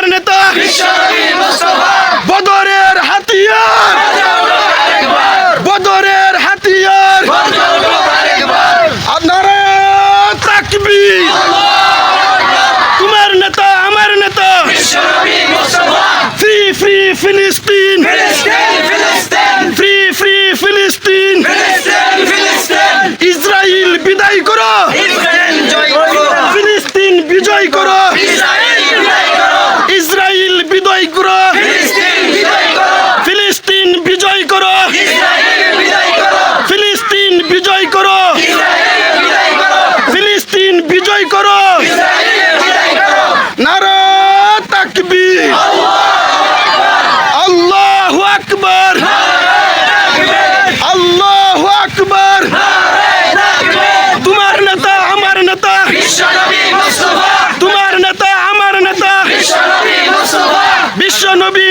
তোমার নেতা বদরের হাতিয়ার, বদরের হাতিয়ার। নারে তাকবীর। তোমার নেতা আমার নেতা ফ্রি ফ্রি ফিলিস্তিন, ফ্রি ফ্রি ফিলিস্তিন। ইসরায়েল বিদায় করো, ফিলিস্তিন বিজয় করো, ইসরায়েল বিজয় করো, ফিলিস্তিন বিজয় করো, ফিলিস্তিন বিজয় করো, ফিলিস্তিন বিজয় করো। নারে তাকবীর। আল্লাহু আকবার, আল্লাহু আকবার। তোমার নেতা আমার নেতা, তোমার নেতা আমার নেতা, বিশ্ব নবী